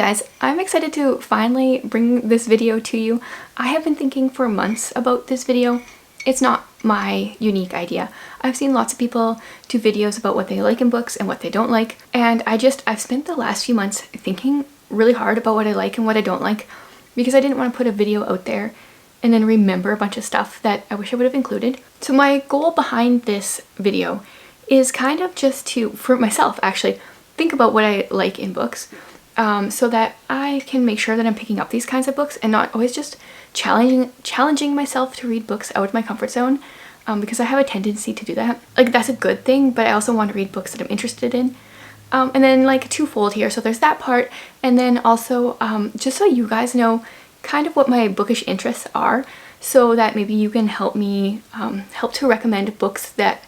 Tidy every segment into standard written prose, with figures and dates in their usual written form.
guys, I'm excited to finally bring this video to you. I have been thinking for months about this video. It's not my unique idea. I've seen lots of people do videos about what they like in books and what they don't like, and I've spent the last few months thinking really hard about what I like and what I don't like, because I didn't want to put a video out there and then remember a bunch of stuff that I wish I would have included. So my goal behind this video is kind of just to, for myself actually, think about what I like in books, so that I can make sure that I'm picking up these kinds of books and not always just challenging myself to read books out of my comfort zone, because I have a tendency to do that. Like, that's a good thing, but I also want to read books that I'm interested in. And then like twofold here, so there's that part, and then also just so you guys know kind of what my bookish interests are, so that maybe you can help me help to recommend books that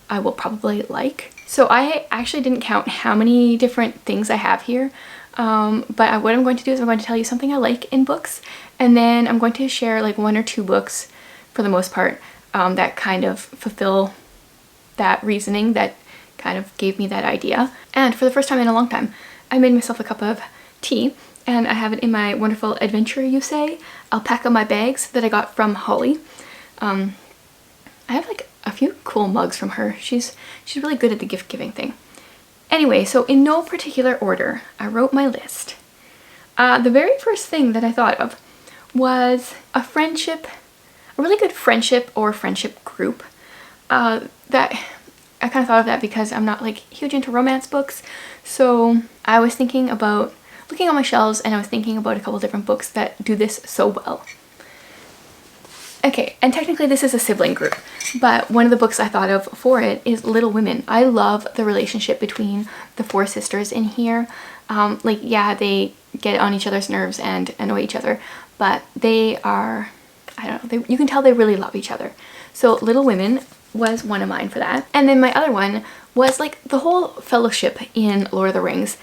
I will probably like. So I actually didn't count how many different things I have here, but what I'm going to do is I'm going to tell you something I like in books, and then I'm going to share like one or two books for the most part that kind of fulfill that reasoning that kind of gave me that idea. And for the first time in a long time, I made myself a cup of tea, and I have it in my wonderful Adventure You Say alpaca my bags that I got from Holly. I have like a few cool mugs from her. She's really good at the gift giving thing. Anyway, so in no particular order, I wrote my list. The very first thing that I thought of was a really good friendship or friendship group. That I kind of thought of that because I'm not like huge into romance books, so I was thinking about looking on my shelves, and I was thinking about a couple different books that do this so well. Okay, and technically this is a sibling group, but one of the books I thought of for it is Little Women. I love the relationship between the four sisters in here. Like, yeah, they get on each other's nerves and annoy each other, but they are, I don't know, you can tell they really love each other. So Little Women was one of mine for that. And then my other one was like the whole fellowship in Lord of the Rings.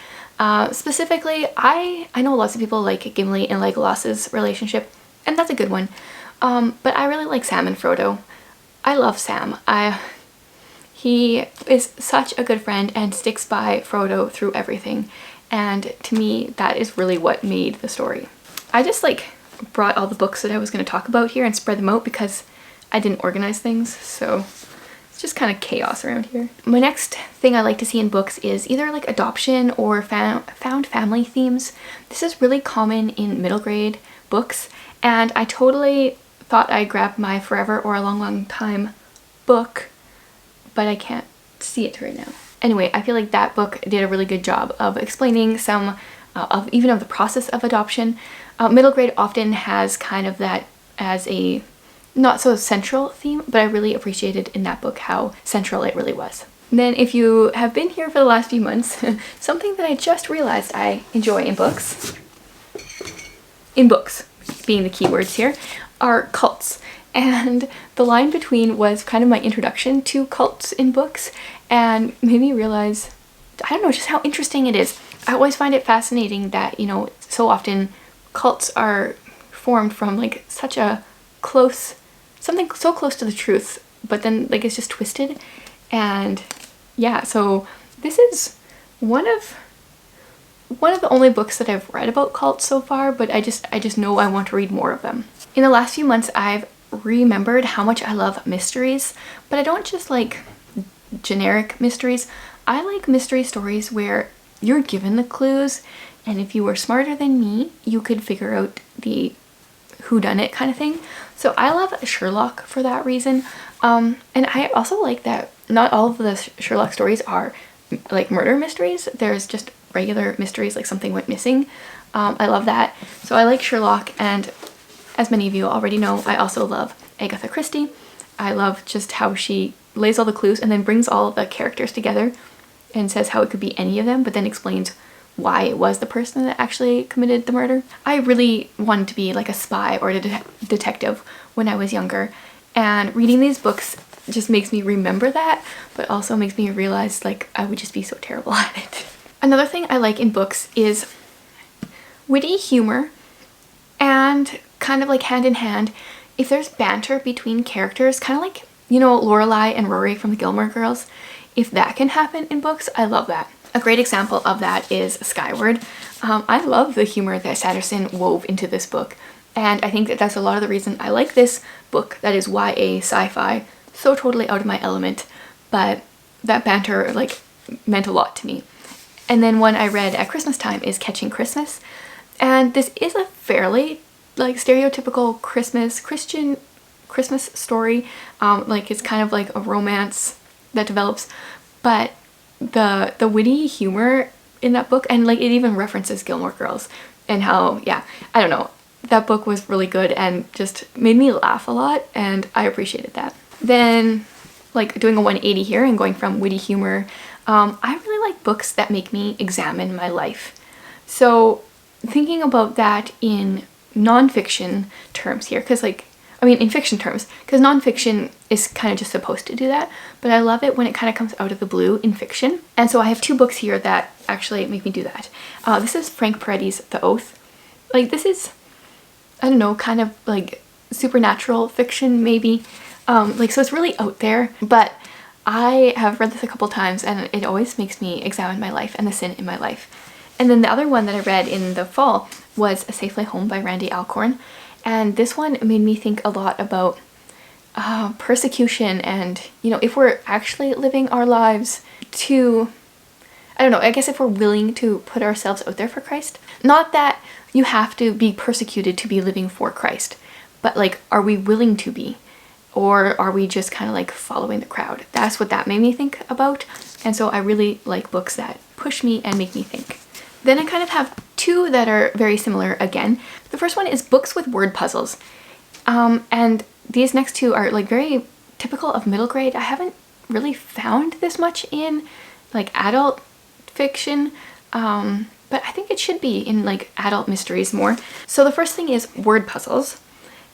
Specifically, I know lots of people like Gimli and Legolas's relationship, and that's a good one. But I really like Sam and Frodo. I love Sam. He is such a good friend and sticks by Frodo through everything. And to me, that is really what made the story. I just like brought all the books that I was going to talk about here and spread them out because I didn't organize things, so it's just kind of chaos around here. My next thing I like to see in books is either like adoption or found family themes. This is really common in middle grade books, and I totally thought I grabbed my Forever or a Long Time book, but I can't see it right now. Anyway, I feel like that book did a really good job of explaining some of the process of adoption. Middle grade often has kind of that as a not so central theme, but I really appreciated in that book how central it really was. Then if you have been here for the last few months, something that I just realized I enjoy in books being the keywords here, are cults. And the line between was kind of my introduction to cults in books, and made me realize, I don't know, just how interesting it is. I always find it fascinating that, you know, so often cults are formed from like such a something so close to the truth, but then like it's just twisted. And yeah, so this is one of the only books that I've read about cults so far, but I just know I want to read more of them. In the last few months, I've remembered how much I love mysteries, but I don't just like generic mysteries. I like mystery stories where you're given the clues, and if you were smarter than me, you could figure out the whodunit kind of thing. So I love Sherlock for that reason. And I also like that not all of the Sherlock stories are like murder mysteries. There's just regular mysteries, like something went missing. I love that. So I like Sherlock, and as many of you already know, I also love Agatha Christie. I love just how she lays all the clues and then brings all of the characters together and says how it could be any of them, but then explains why it was the person that actually committed the murder. I really wanted to be like a spy or a detective when I was younger, and reading these books just makes me remember that, but also makes me realize like I would just be so terrible at it. Another thing I like in books is witty humor, and kind of like hand in hand, if there's banter between characters, kind of like, you know, Lorelai and Rory from the Gilmore Girls, if that can happen in books, I love that. A great example of that is Skyward. I love the humor that Sanderson wove into this book, and I think that that's a lot of the reason I like this book. That is YA sci-fi, so totally out of my element, but that banter like meant a lot to me. And then one I read at Christmas time is Catching Christmas, and this is a fairly like stereotypical Christian Christmas story. Like it's kind of like a romance that develops, but the witty humor in that book, and like it even references Gilmore Girls and how, yeah, I don't know, that book was really good and just made me laugh a lot, and I appreciated that. Then like doing a 180 here and going from witty humor, I really like books that make me examine my life. So thinking about that in nonfiction terms here, because like, I mean in fiction terms, because nonfiction is kind of just supposed to do that, but I love it when it kind of comes out of the blue in fiction. And so I have two books here that actually make me do that. This is Frank Peretti's The Oath. Like this is, I don't know, kind of like supernatural fiction maybe. Like so it's really out there, but I have read this a couple times and it always makes me examine my life and the sin in my life. And then the other one that I read in the fall was A Safe Way Home by Randy Alcorn. And this one made me think a lot about persecution and, you know, if we're actually living our lives to, I don't know, I guess if we're willing to put ourselves out there for Christ. Not that you have to be persecuted to be living for Christ, but like, are we willing to be? Or are we just kind of like following the crowd? That's what that made me think about. And so I really like books that push me and make me think. Then I kind of have two that are very similar again. The first one is books with word puzzles. And these next two are like very typical of middle grade. I haven't really found this much in like adult fiction, but I think it should be in like adult mysteries more. So the first thing is word puzzles.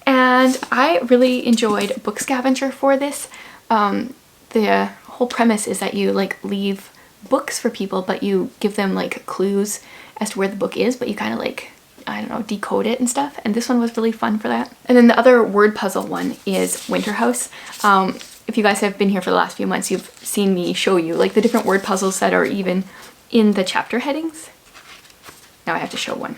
And I really enjoyed Book Scavenger for this. The whole premise is that you like leave books for people, but you give them like clues as to where the book is, but you kind of like, I don't know, decode it and stuff. And this one was really fun for that. And then the other word puzzle one is Winter House. If you guys have been here for the last few months, you've seen me show you like the different word puzzles that are even in the chapter headings. Now I have to show one.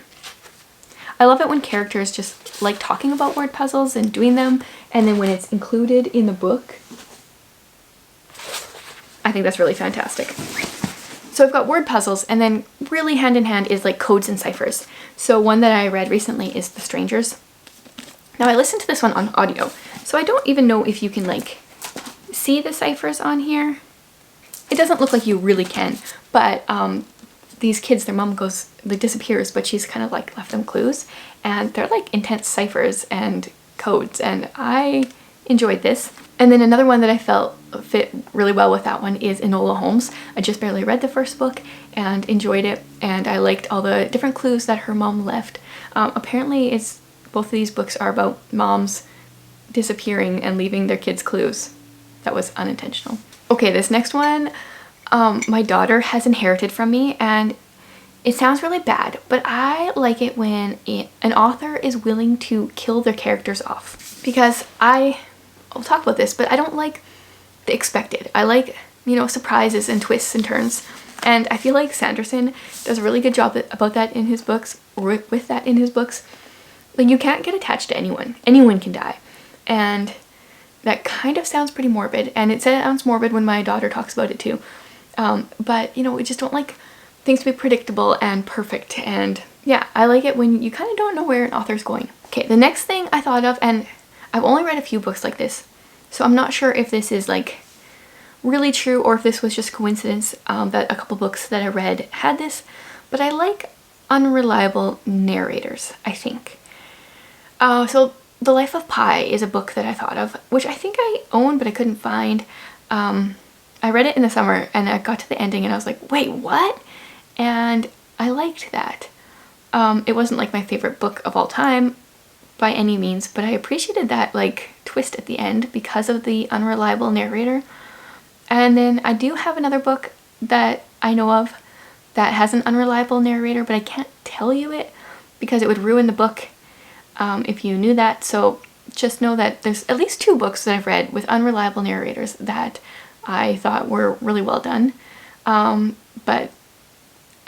I love it when characters just like talking about word puzzles and doing them, and then when it's included in the book, I think that's really fantastic. So I've got word puzzles, and then really hand in hand is like codes and ciphers. So one that I read recently is The Strangers. Now I listened to this one on audio, so I don't even know if you can like see the ciphers on here. It doesn't look like you really can, but these kids, their mom disappears, but she's kind of like left them clues, and they're like intense ciphers and codes, and I enjoyed this. And then another one that I felt fit really well with that one is Enola Holmes. I just barely read the first book and enjoyed it, and I liked all the different clues that her mom left. Apparently both of these books are about moms disappearing and leaving their kids clues. That was unintentional. Okay, this next one, my daughter has inherited from me, and it sounds really bad, but I like it when an author is willing to kill their characters off, because I'll talk about this, but I don't like the expected. I like, you know, surprises and twists and turns, and I feel like Sanderson does a really good job about that in his books, or with that in his books. Like, you can't get attached to anyone. Anyone can die, and that kind of sounds pretty morbid, and it sounds morbid when my daughter talks about it too. But, you know, we just don't like things to be predictable and perfect, and yeah, I like it when you kind of don't know where an author's going. Okay, the next thing I thought of, and I've only read a few books like this, so I'm not sure if this is like really true or if this was just coincidence that a couple books that I read had this, but I like unreliable narrators, I think. So The Life of Pi is a book that I thought of, which I think I own but I couldn't find. I read it in the summer and I got to the ending and I was like, wait, what? And I liked that. It wasn't like my favorite book of all time by any means, but I appreciated that like twist at the end because of the unreliable narrator. And then I do have another book that I know of that has an unreliable narrator, but I can't tell you it because it would ruin the book if you knew that. So just know that there's at least two books that I've read with unreliable narrators that I thought were really well done. But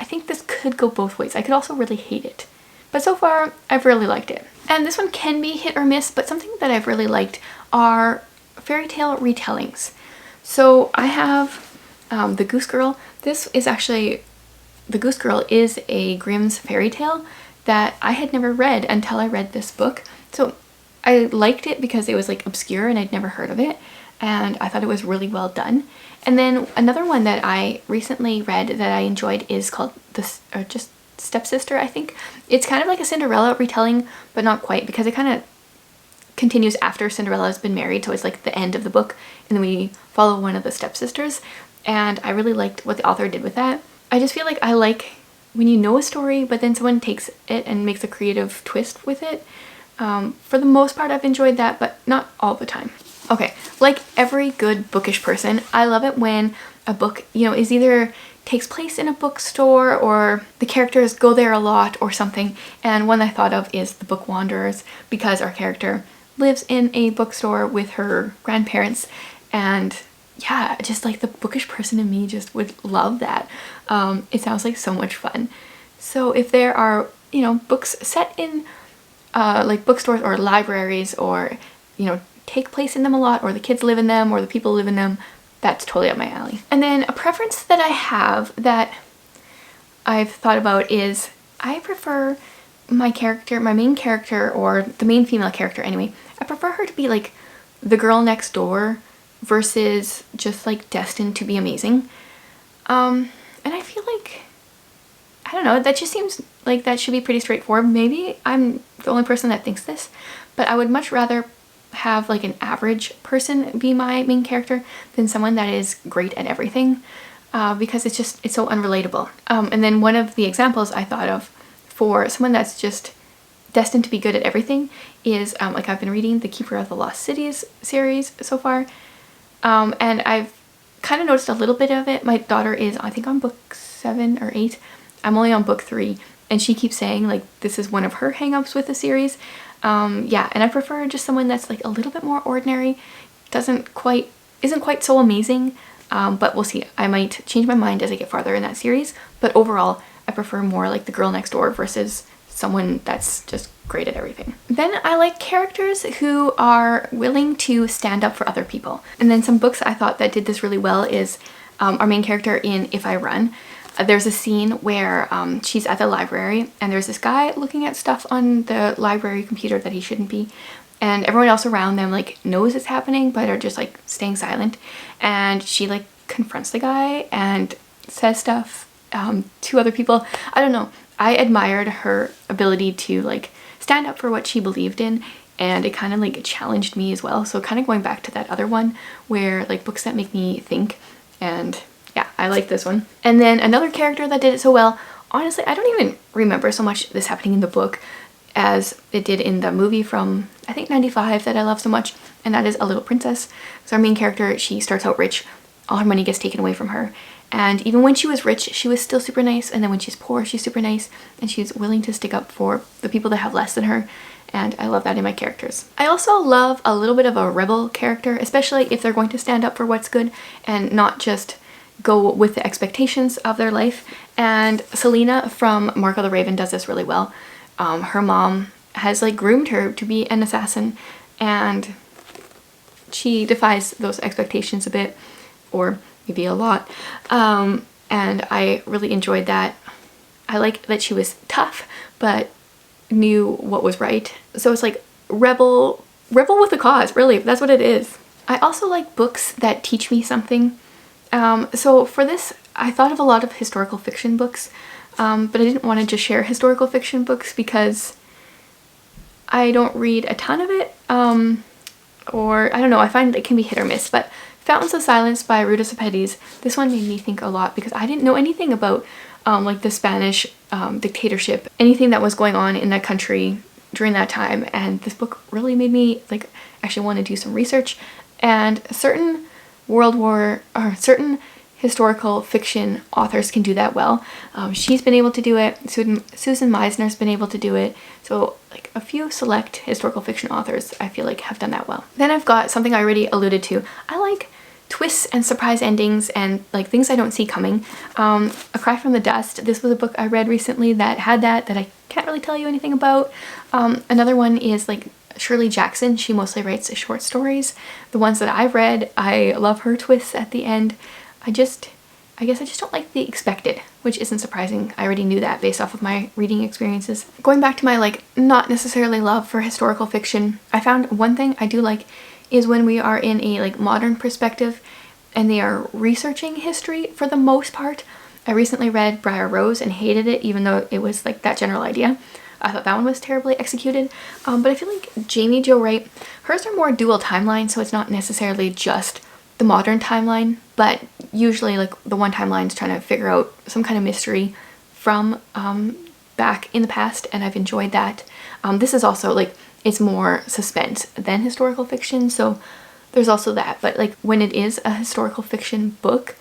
I think this could go both ways. I could also really hate it. But so far, I've really liked it. And this one can be hit or miss, but something that I've really liked are fairy tale retellings. So I have The Goose Girl. This is actually, The Goose Girl is a Grimm's fairy tale that I had never read until I read this book. So I liked it because it was like obscure and I'd never heard of it, and I thought it was really well done. And then another one that I recently read that I enjoyed is called just Stepsister, I think. It's kind of like a Cinderella retelling, but not quite, because it kind of continues after Cinderella's been married, so it's like the end of the book, and then we follow one of the stepsisters, and I really liked what the author did with that. I just feel like I like when you know a story, but then someone takes it and makes a creative twist with it. For the most part, I've enjoyed that, but not all the time. Okay, like every good bookish person, I love it when a book, you know, is either takes place in a bookstore or the characters go there a lot or something. And one I thought of is The Book Wanderers, because our character lives in a bookstore with her grandparents, and yeah, just like the bookish person in me just would love that. It sounds like so much fun. So if there are, you know, books set in like bookstores or libraries, or, you know, take place in them a lot, or the kids live in them or the people live in them, that's totally up my alley. And then a preference that I have that I've thought about is I prefer my character, my main character, or the main female character anyway, I prefer her to be like the girl next door versus just like destined to be amazing. And I feel like, I don't know, that just seems like that should be pretty straightforward. Maybe I'm the only person that thinks this, but I would much rather have like an average person be my main character than someone that is great at everything, because it's so unrelatable. And then one of the examples I thought of for someone that's just destined to be good at everything is like I've been reading the Keeper of the Lost Cities series so far, and I've kind of noticed a little bit of it. My daughter is, I think, on book 7 or 8. I'm only on book 3, and she keeps saying like this is one of her hang-ups with the series. Yeah, and I prefer just someone that's like a little bit more ordinary, isn't quite so amazing, but we'll see. I might change my mind as I get farther in that series, but overall I prefer more like the girl next door versus someone that's just great at everything. Then I like characters who are willing to stand up for other people. And then some books I thought that did this really well is our main character in If I Run. There's a scene where she's at the library and there's this guy looking at stuff on the library computer that he shouldn't be, and everyone else around them like knows it's happening but are just like staying silent, and she like confronts the guy and says stuff to other people. I don't know, I admired her ability to like stand up for what she believed in, and it kind of like challenged me as well. So kind of going back to that other one where like books that make me think, and yeah, I like this one. And then another character that did it so well, honestly, I don't even remember so much this happening in the book as it did in the movie from, I think, 95 that I love so much, and that is A Little Princess. So our main character, she starts out rich, all her money gets taken away from her, and even when she was rich, she was still super nice, and then when she's poor, she's super nice, and she's willing to stick up for the people that have less than her, and I love that in my characters. I also love a little bit of a rebel character, especially if they're going to stand up for what's good and not just go with the expectations of their life, and Selena from Mark of the Raven does this really well. Her mom has like groomed her to be an assassin, and she defies those expectations a bit, or maybe a lot, and I really enjoyed that. I like that she was tough but knew what was right. So it's like rebel with a cause, really, that's what it is. I also like books that teach me something. So for this, I thought of a lot of historical fiction books, but I didn't want to just share historical fiction books because I don't read a ton of it, or I don't know, I find it can be hit or miss. But Fountains of Silence by Ruta Sepetys, this one made me think a lot because I didn't know anything about like the Spanish dictatorship, anything that was going on in that country during that time, and this book really made me like actually want to do some research. And certain certain historical fiction authors can do that well. She's been able to do it, Susan Meisner's been able to do it, so like a few select historical fiction authors I feel like have done that well. Then I've got something I already alluded to. I like twists and surprise endings and like things I don't see coming. A Cry from the Dust, this was a book I read recently that had that I can't really tell you anything about. Another one is like Shirley Jackson. She mostly writes short stories. The ones that I've read, I love her twists at the end. I guess I just don't like the expected, which isn't surprising. I already knew that based off of my reading experiences. Going back to my like not necessarily love for historical fiction, I found one thing I do like is when we are in a like modern perspective and they are researching history for the most part. I recently read Briar Rose and hated it, even though it was like that general idea. I thought that one was terribly executed. But I feel like Jamie Jo Wright, hers are more dual timeline, so it's not necessarily just the modern timeline, but usually like the one timeline is trying to figure out some kind of mystery from back in the past, and I've enjoyed that. This is also like, it's more suspense than historical fiction, so there's also that. But like when it is a historical fiction book,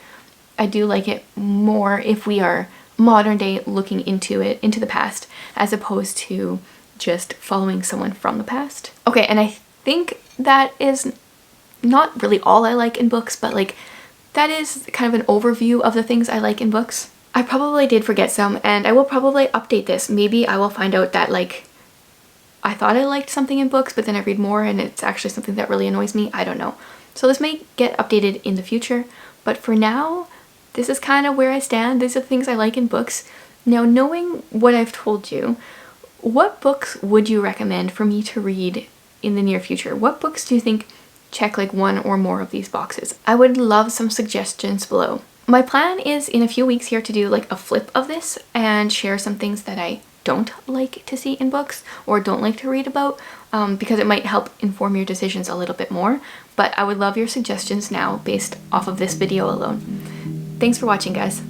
I do like it more if we are modern day looking into it, into the past, as opposed to just following someone from the past. Okay, and I think that is not really all I like in books, but like that is kind of an overview of the things I like in books. I probably did forget some, and I will probably update this. Maybe I will find out that like I thought I liked something in books, but then I read more and it's actually something that really annoys me. I don't know. So this may get updated in the future, but for now, this is kind of where I stand. These are the things I like in books. Now, knowing what I've told you, what books would you recommend for me to read in the near future? What books do you think check like one or more of these boxes? I would love some suggestions below. My plan is in a few weeks here to do like a flip of this and share some things that I don't like to see in books or don't like to read about, because it might help inform your decisions a little bit more. But I would love your suggestions now based off of this video alone. Thanks for watching, guys.